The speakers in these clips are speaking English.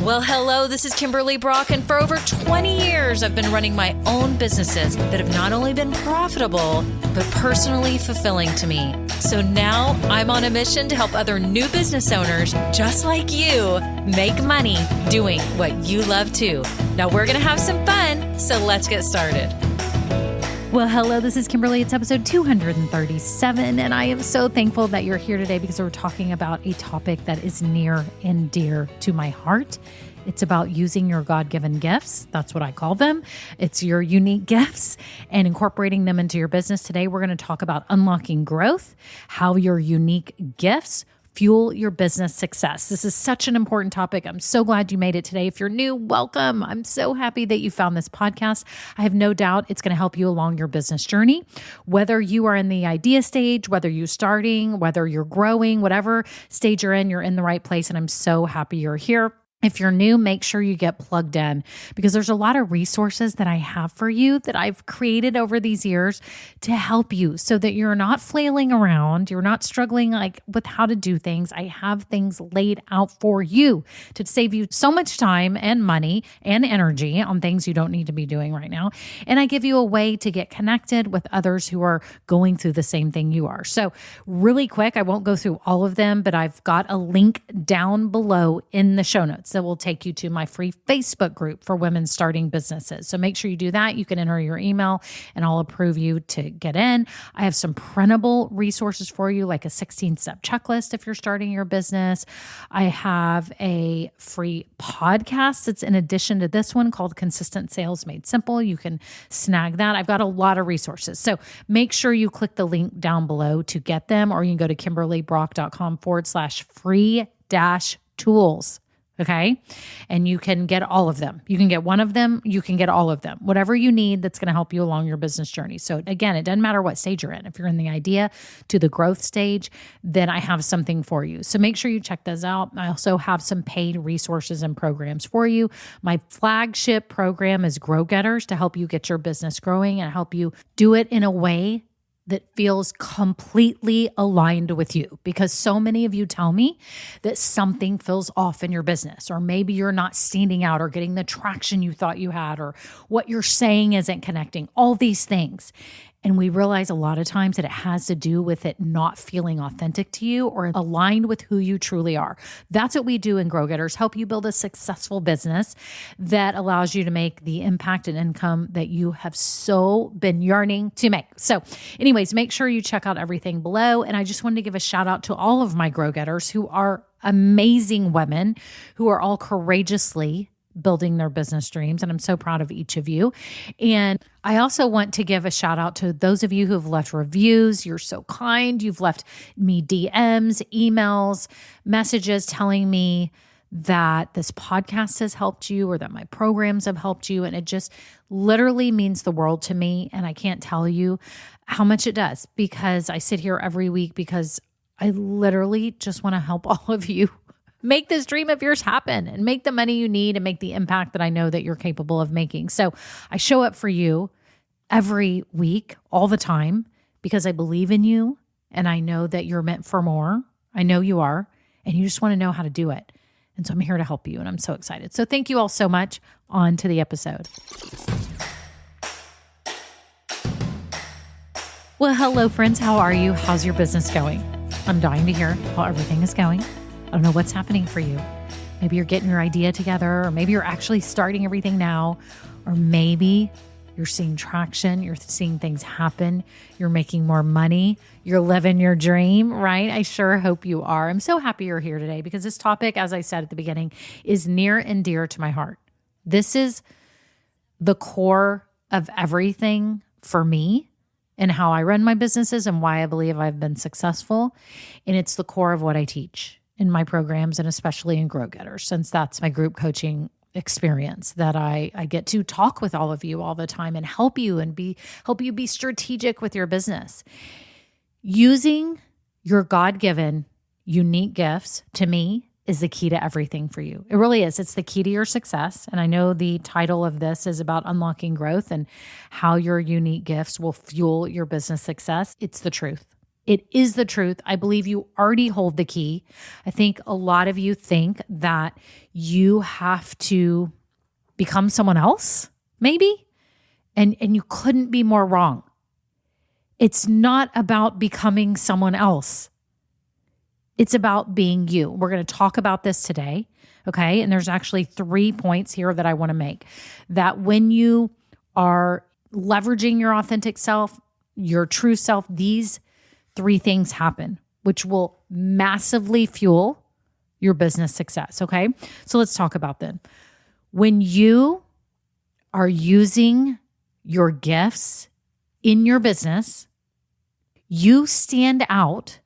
Well, hello, this is Kimberly Brock, and for over 20 years, I've been running my own businesses that have not only been profitable, but personally fulfilling to me. So now I'm on a mission to help other new business owners, just like you, make money doing what you love too. Now we're going to have some fun, so let's get started. Well, hello, this is Kimberly. It's episode 237, and I am so thankful that you're here today because we're talking about a topic that is near and dear to my heart. It's about using your God-given gifts. That's what I call them. It's your unique gifts and incorporating them into your business. Today, we're going to talk about unlocking growth, how your unique gifts fuel your business success. This is such an important topic. I'm so glad you made it today. If you're new, welcome. I'm so happy that you found this podcast. I have no doubt it's going to help you along your business journey. Whether you are in the idea stage, whether you're starting, whether you're growing, whatever stage you're in the right place. And I'm so happy you're here. If you're new, make sure you get plugged in because there's a lot of resources that I have for you that I've created over these years to help you so that you're not flailing around. You're not struggling with how to do things. I have things laid out for you to save you so much time and money and energy on things you don't need to be doing right now. And I give you a way to get connected with others who are going through the same thing you are. So really quick, I won't go through all of them, but I've got a link down below in the show notes that will take you to my free Facebook group for women starting businesses. So make sure you do that. You can enter your email and I'll approve you to get in. I have some printable resources for you, like a 16-step checklist if you're starting your business. I have a free podcast that's in addition to this one called Consistent Sales Made Simple. You can snag that. I've got a lot of resources. So make sure you click the link down below to get them, or you can go to kimberlybrock.com/free-tools. Okay. And you can get all of them. You can get one of them. You can get all of them, whatever you need that's going to help you along your business journey. So again, it doesn't matter what stage you're in. If you're in the idea to the growth stage, then I have something for you. So make sure you check those out. I also have some paid resources and programs for you. My flagship program is Grow Getters to help you get your business growing and help you do it in a way that feels completely aligned with you, because so many of you tell me that something feels off in your business, or maybe you're not standing out or getting the traction you thought you had, or what you're saying isn't connecting, all these things. And we realize a lot of times that it has to do with it not feeling authentic to you or aligned with who you truly are. That's what we do in Grow Getters, help you build a successful business that allows you to make the impact and income that you have so been yearning to make. So anyways, make sure you check out everything below. And I just wanted to give a shout out to all of my Grow Getters who are amazing women who are all courageously building their business dreams. And I'm so proud of each of you. And I also want to give a shout out to those of you who have left reviews. You're so kind. You've left me DMs, emails, messages telling me that this podcast has helped you or that my programs have helped you. And it just literally means the world to me. And I can't tell you how much it does, because I sit here every week because I literally just want to help all of you make this dream of yours happen and make the money you need and make the impact that I know that you're capable of making. So I show up for you every week, all the time, because I believe in you and I know that you're meant for more. I know you are, and you just want to know how to do it. And so I'm here to help you, and I'm so excited. So thank you all so much. On to the episode. Well, hello friends. How are you? How's your business going? I'm dying to hear how everything is going. I don't know what's happening for you. Maybe you're getting your idea together, or maybe you're actually starting everything now, or maybe you're seeing traction, you're seeing things happen, you're making more money, you're living your dream, right? I sure hope you are. I'm so happy you're here today because this topic, as I said at the beginning, is near and dear to my heart. This is the core of everything for me and how I run my businesses and why I believe I've been successful. And it's the core of what I teach in my programs, and especially in Grow Getters, since that's my group coaching experience that I get to talk with all of you all the time and help you be strategic with your business. Using your God-given unique gifts, to me, is the key to everything for you. It really is. It's the key to your success. And I know the title of this is about unlocking growth and how your unique gifts will fuel your business success. It's the truth. It is the truth. I believe you already hold the key. I think a lot of you think that you have to become someone else, maybe, and you couldn't be more wrong. It's not about becoming someone else. It's about being you. We're going to talk about this today, okay? And there's actually 3 points here that I want to make. That when you are leveraging your authentic self, your true self, these 3 things happen, which will massively fuel your business success, okay? So let's talk about them. When you are using your gifts in your business, you stand out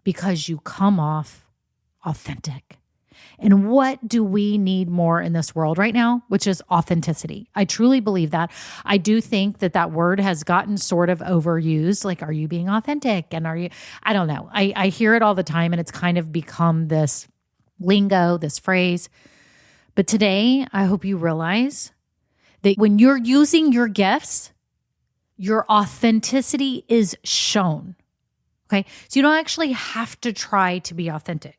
because you come off authentic. And what do we need more in this world right now? Which is authenticity. I truly believe that. I do think that word has gotten sort of overused. Like, are you being authentic? And I don't know. I hear it all the time, and it's kind of become this lingo, this phrase. But today, I hope you realize that when you're using your gifts, your authenticity is shown. Okay. So you don't actually have to try to be authentic,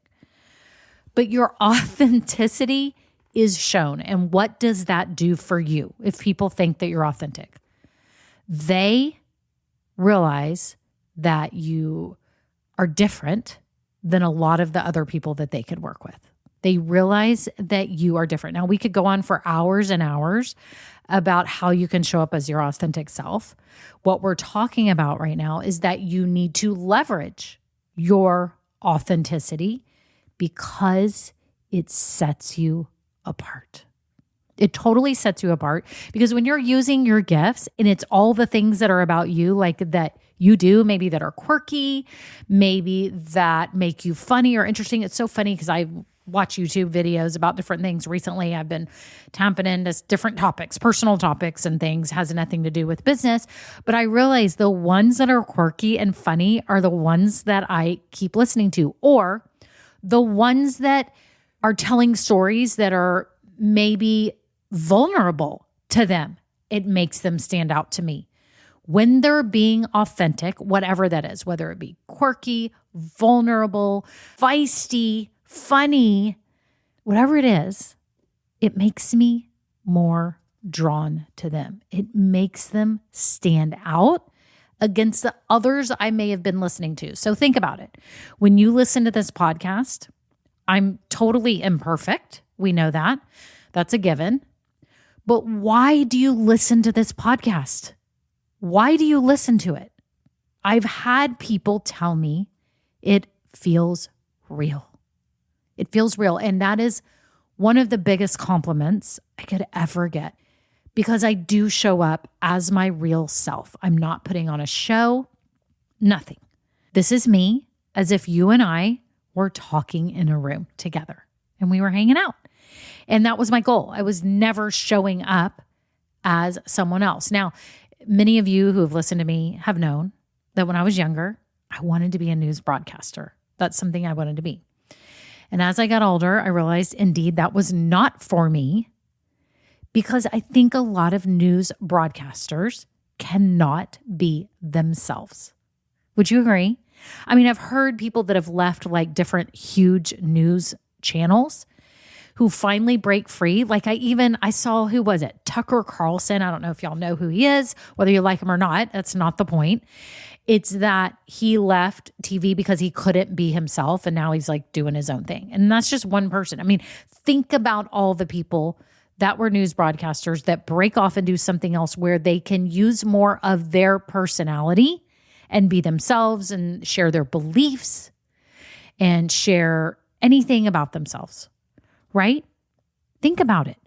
but your authenticity is shown. And what does that do for you if people think that you're authentic? They realize that you are different than a lot of the other people that they could work with. They realize that you are different. Now, we could go on for hours and hours about how you can show up as your authentic self. What we're talking about right now is that you need to leverage your authenticity because it sets you apart. It totally sets you apart because when you're using your gifts and it's all the things that are about you, like that you do, maybe that are quirky, maybe that make you funny or interesting. It's so funny because I watch YouTube videos about different things. Recently, I've been tapping into different topics, personal topics and things, has nothing to do with business. But I realize the ones that are quirky and funny are the ones that I keep listening to, or the ones that are telling stories that are maybe vulnerable to them. It makes them stand out to me. When they're being authentic, whatever that is, whether it be quirky, vulnerable, feisty, funny, whatever it is, it makes me more drawn to them. It makes them stand out against the others I may have been listening to. So think about it. When you listen to this podcast, I'm totally imperfect. We know that. That's a given. But why do you listen to this podcast? Why do you listen to it? I've had people tell me it feels real. It feels real. And that is one of the biggest compliments I could ever get because I do show up as my real self. I'm not putting on a show, nothing. This is me as if you and I were talking in a room together and we were hanging out. And that was my goal. I was never showing up as someone else. Now, many of you who have listened to me have known that when I was younger, I wanted to be a news broadcaster. That's something I wanted to be. And as I got older, I realized indeed that was not for me because I think a lot of news broadcasters cannot be themselves. Would you agree? I mean, I've heard people that have left like different huge news channels who finally break free. Like I saw, who was it? Tucker Carlson. I don't know if y'all know who he is, whether you like him or not. That's not the point. It's that he left TV because he couldn't be himself. And now he's like doing his own thing. And that's just one person. I mean, think about all the people that were news broadcasters that break off and do something else where they can use more of their personality and be themselves and share their beliefs and share anything about themselves, right? Think about it.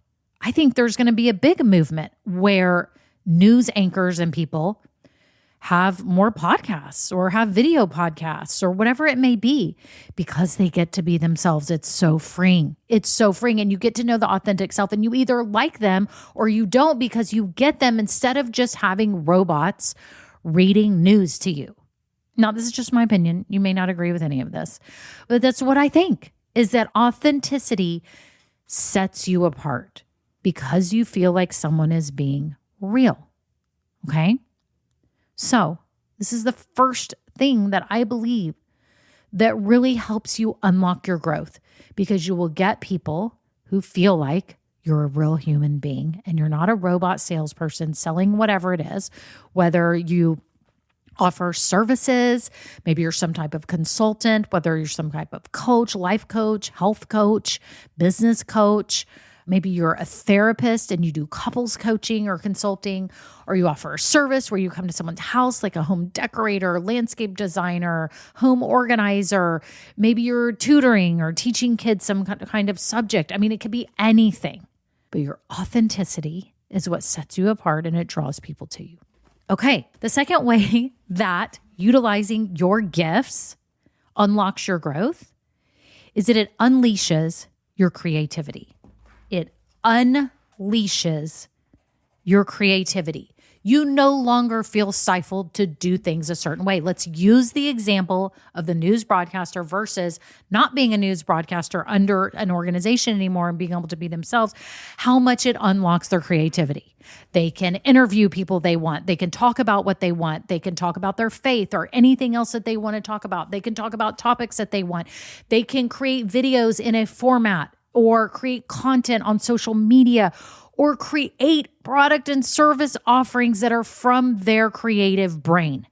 I think there's going to be a big movement where news anchors and people have more podcasts or have video podcasts or whatever it may be because they get to be themselves. It's so freeing. It's so freeing. And you get to know the authentic self and you either like them or you don't because you get them instead of just having robots reading news to you. Now, this is just my opinion. You may not agree with any of this, but that's what I think is that authenticity sets you apart because you feel like someone is being real. Okay? So this is the first thing that I believe that really helps you unlock your growth, because you will get people who feel like you're a real human being and you're not a robot salesperson selling whatever it is, whether you offer services, maybe you're some type of consultant, whether you're some type of coach, life coach, health coach, business coach. Maybe you're a therapist and you do couples coaching or consulting, or you offer a service where you come to someone's house, like a home decorator, landscape designer, home organizer. Maybe you're tutoring or teaching kids some kind of subject. I mean, it could be anything, but your authenticity is what sets you apart and it draws people to you. Okay, the second way that utilizing your gifts unlocks your growth is that it unleashes your creativity. It unleashes your creativity. You no longer feel stifled to do things a certain way. Let's use the example of the news broadcaster versus not being a news broadcaster under an organization anymore and being able to be themselves, how much it unlocks their creativity. They can interview people they want. They can talk about what they want. They can talk about their faith or anything else that they want to talk about. They can talk about topics that they want. They can create videos in a format or create content on social media or create product and service offerings that are from their creative brain.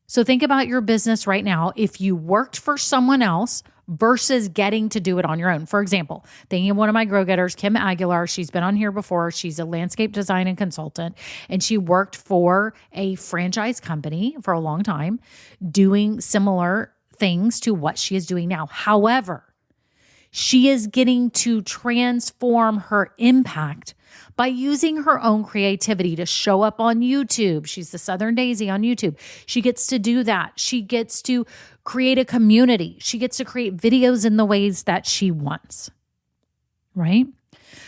So think about your business right now. If you worked for someone else versus getting to do it on your own. For example, thinking of one of my Grow Getters, Kim Aguilar, she's been on here before. She's a landscape design and consultant, and she worked for a franchise company for a long time doing similar things to what she is doing now. However, she is getting to transform her impact by using her own creativity to show up on YouTube. She's the Southern Daisy on YouTube. She gets to do that. She gets to create a community. She gets to create videos in the ways that she wants, right?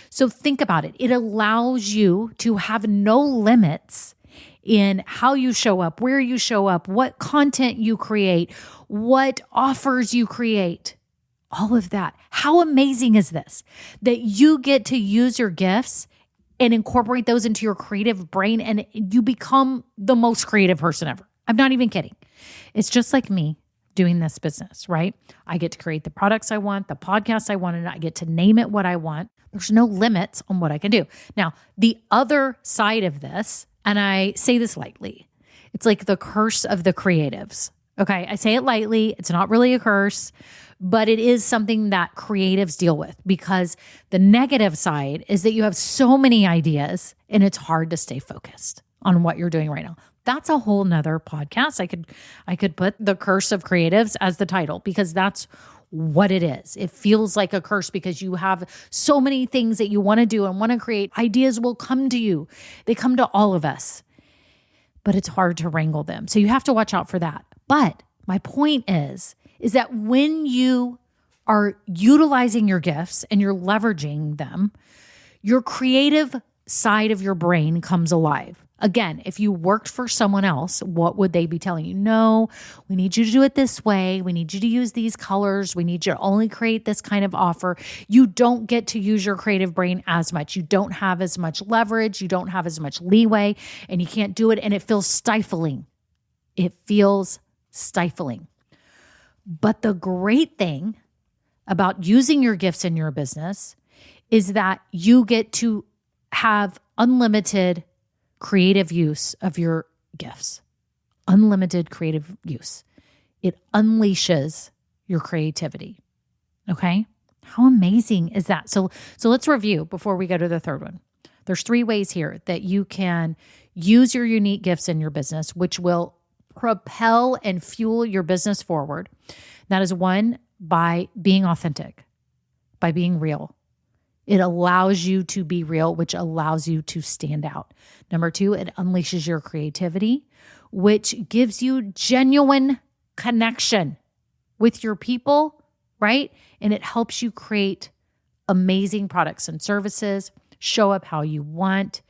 So think about it. It allows you to have no limits in how you show up, where you show up, what content you create, what offers you create. All of that. How amazing is this? That you get to use your gifts and incorporate those into your creative brain and you become the most creative person ever. I'm not even kidding. It's just like me doing this business, right? I get to create the products I want, the podcast I want, and I get to name it what I want. There's no limits on what I can do. Now, the other side of this, and I say this lightly, it's like the curse of the creatives. Okay, I say it lightly. It's not really a curse, but it is something that creatives deal with, because the negative side is that you have so many ideas and it's hard to stay focused on what you're doing right now. That's a whole nother podcast. I could put the curse of creatives as the title, because that's what it is. It feels like a curse because you have so many things that you want to do and want to create. Ideas will come to you. They come to all of us, but it's hard to wrangle them. So you have to watch out for that. But my point is that when you are utilizing your gifts and you're leveraging them, your creative side of your brain comes alive. Again, if you worked for someone else, what would they be telling you? No, we need you to do it this way. We need you to use these colors. We need you to only create this kind of offer. You don't get to use your creative brain as much. You don't have as much leverage. You don't have as much leeway, and you can't do it. And it feels stifling. It feels stifling. But the great thing about using your gifts in your business is that you get to have unlimited creative use of your gifts. Unlimited creative use. It unleashes your creativity. Okay? How amazing is that? So let's review before we go to the third one. There's 3 ways here that you can use your unique gifts in your business, which will propel and fuel your business forward. That is 1, by being authentic, by being real. It allows you to be real, which allows you to stand out. Number 2, it unleashes your creativity, which gives you genuine connection with your people, right? And it helps you create amazing products and services, show up how you want.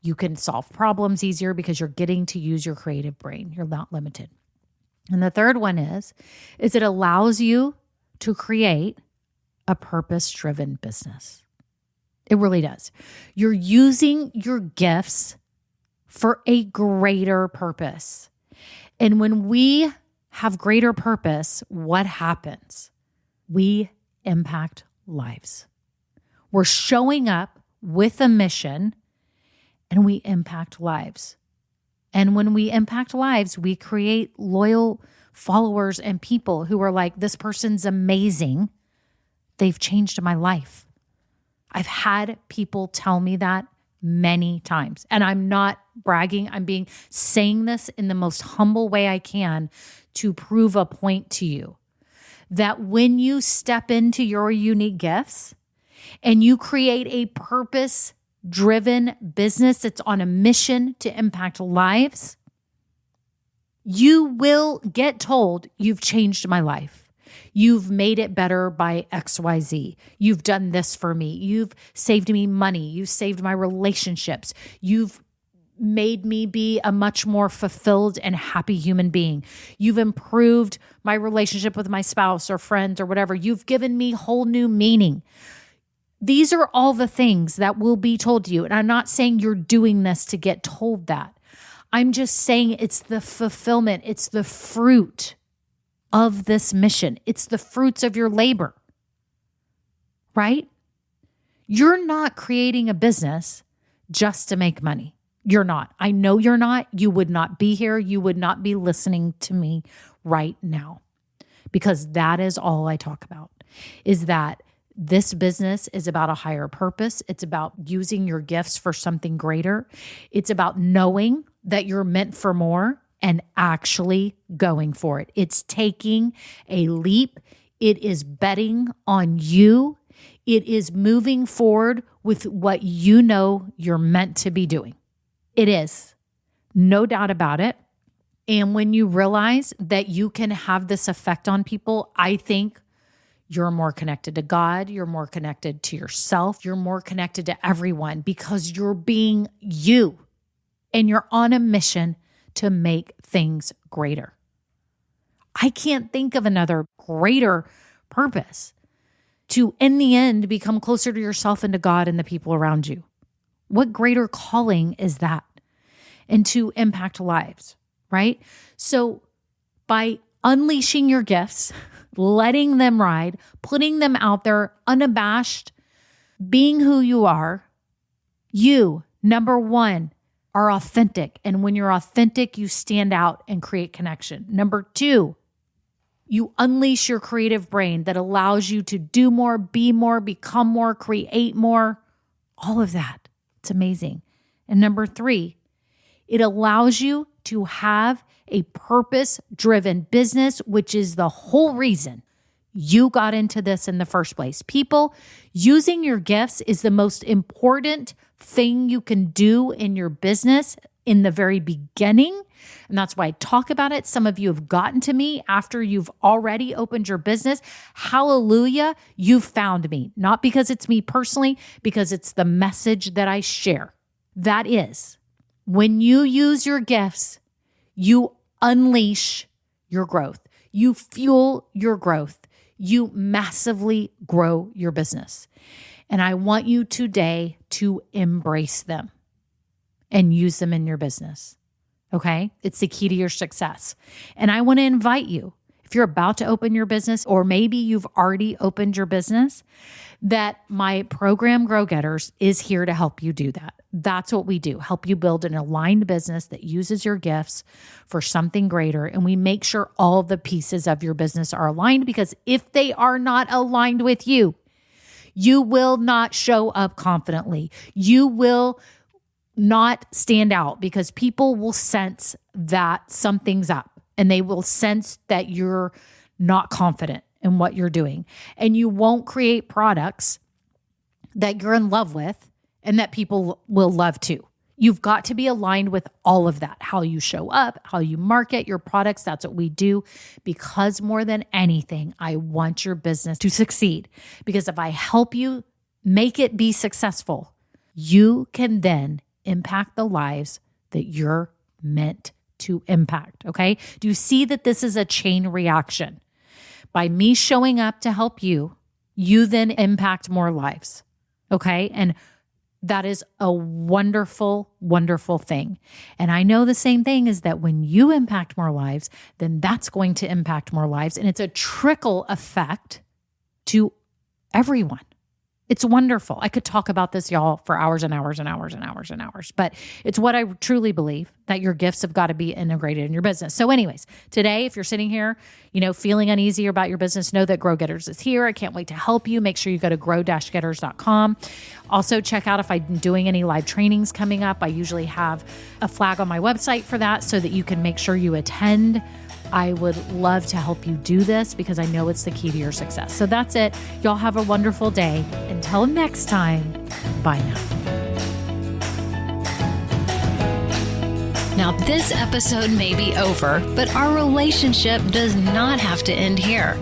You can solve problems easier because you're getting to use your creative brain. You're not limited. And the third one is it allows you to create a purpose-driven business. It really does. You're using your gifts for a greater purpose. And when we have greater purpose, what happens? We impact lives. We're showing up with a mission and we impact lives. And when we impact lives, we create loyal followers and people who are like, this person's amazing. They've changed my life. I've had people tell me that many times. And I'm not bragging. I'm saying this in the most humble way I can to prove a point to you that when you step into your unique gifts and you create a purpose-driven business that's on a mission to impact lives, you will get told, you've changed my life. You've made it better by XYZ. You've done this for me. You've saved me money. You've saved my relationships. You've made me be a much more fulfilled and happy human being. You've improved my relationship with my spouse or friends or whatever. You've given me whole new meaning. These are all the things that will be told to you. And I'm not saying you're doing this to get told that. I'm just saying it's the fulfillment. It's the fruit of this mission. It's the fruits of your labor, right? You're not creating a business just to make money. You're not. I know you're not. You would not be here. You would not be listening to me right now, because that is all I talk about, is that this business is about a higher purpose. It's about using your gifts for something greater. It's about knowing that you're meant for more and actually going for it. It's taking a leap. It is betting on you. It is moving forward with what you know you're meant to be doing. It is. No doubt about it. And when you realize that you can have this effect on people, I think you're more connected to God. You're more connected to yourself. You're more connected to everyone because you're being you and you're on a mission to make things greater. I can't think of another greater purpose to, in the end, become closer to yourself and to God and the people around you. What greater calling is that? And to impact lives, right? So by unleashing your gifts, letting them ride, putting them out there, unabashed, being who you are, you, number one, are authentic. And when you're authentic, you stand out and create connection. Number two, you unleash your creative brain that allows you to do more, be more, become more, create more, all of that. It's amazing. And number three, it allows you to have a purpose-driven business, which is the whole reason you got into this in the first place. People, using your gifts is the most important thing you can do in your business in the very beginning. And that's why I talk about it. Some of you have gotten to me after you've already opened your business. Hallelujah, you've found me. Not because it's me personally, because it's the message that I share. That is, when you use your gifts, you unleash your growth. You fuel your growth. You massively grow your business. And I want you today to embrace them and use them in your business. Okay? It's the key to your success. And I want to invite you, if you're about to open your business, or maybe you've already opened your business, that my program, Grow Getters, is here to help you do that. That's what we do, help you build an aligned business that uses your gifts for something greater. And we make sure all the pieces of your business are aligned, because if they are not aligned with you, you will not show up confidently. You will not stand out, because people will sense that something's up, and they will sense that you're not confident in what you're doing. And you won't create products that you're in love with and that people will love too. You've got to be aligned with all of that. How you show up, how you market your products. That's what we do, because more than anything, I want your business to succeed. Because if I help you make it be successful, you can then impact the lives that you're meant to impact. Okay? Do you see that this is a chain reaction? By me showing up to help you, you then impact more lives. Okay? And That is a wonderful, wonderful thing. And I know the same thing is that when you impact more lives, then that's going to impact more lives. And it's a trickle effect to everyone. It's wonderful. I could talk about this, y'all, for hours and hours and hours and hours and hours, but it's what I truly believe, that your gifts have got to be integrated in your business. So anyways, today, if you're sitting here, feeling uneasy about your business, know that Grow Getters is here. I can't wait to help you. Make sure you go to grow-getters.com. Also check out if I'm doing any live trainings coming up. I usually have a flag on my website for that so that you can make sure you attend. I would love to help you do this because I know it's the key to your success. So that's it. Y'all have a wonderful day. Until next time, bye now. Now, this episode may be over, but our relationship does not have to end here.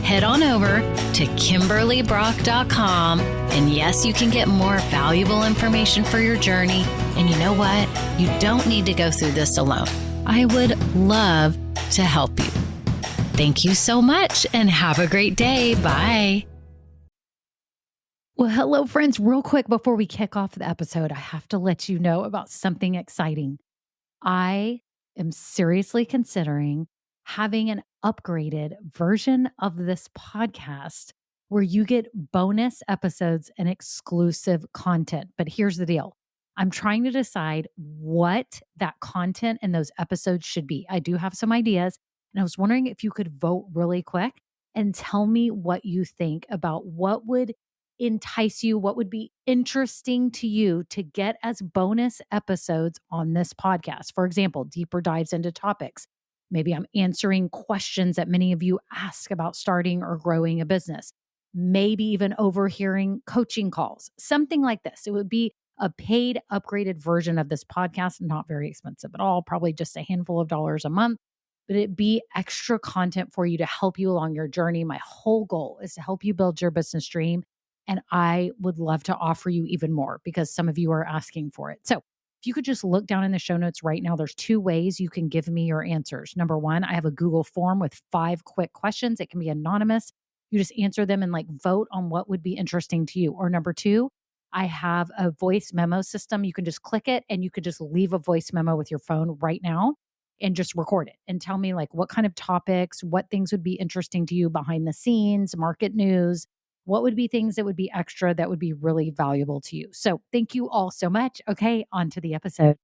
Head on over to KimberlyBrock.com, and yes, you can get more valuable information for your journey. And you know what? You don't need to go through this alone. I would love to help you. Thank you so much and have a great day. Bye. Well, hello, friends. Real quick before we kick off the episode, I have to let you know about something exciting. I am seriously considering having an upgraded version of this podcast where you get bonus episodes and exclusive content. But here's the deal. I'm trying to decide what that content and those episodes should be. I do have some ideas, and I was wondering if you could vote really quick and tell me what you think about what would entice you, what would be interesting to you to get as bonus episodes on this podcast. For example, deeper dives into topics. Maybe I'm answering questions that many of you ask about starting or growing a business. Maybe even overhearing coaching calls, something like this. It would be a paid upgraded version of this podcast, not very expensive at all, probably just a handful of dollars a month, but it'd be extra content for you to help you along your journey. My whole goal is to help you build your business dream. And I would love to offer you even more because some of you are asking for it. So if you could just look down in the show notes right now, there's 2 ways you can give me your answers. Number 1, I have a Google form with 5 quick questions. It can be anonymous. You just answer them and vote on what would be interesting to you. Or number 2, I have a voice memo system. You can just click it and you could just leave a voice memo with your phone right now and just record it and tell me what kind of topics, what things would be interesting to you behind the scenes, market news, what would be things that would be extra that would be really valuable to you. So thank you all so much. Okay, on to the episode.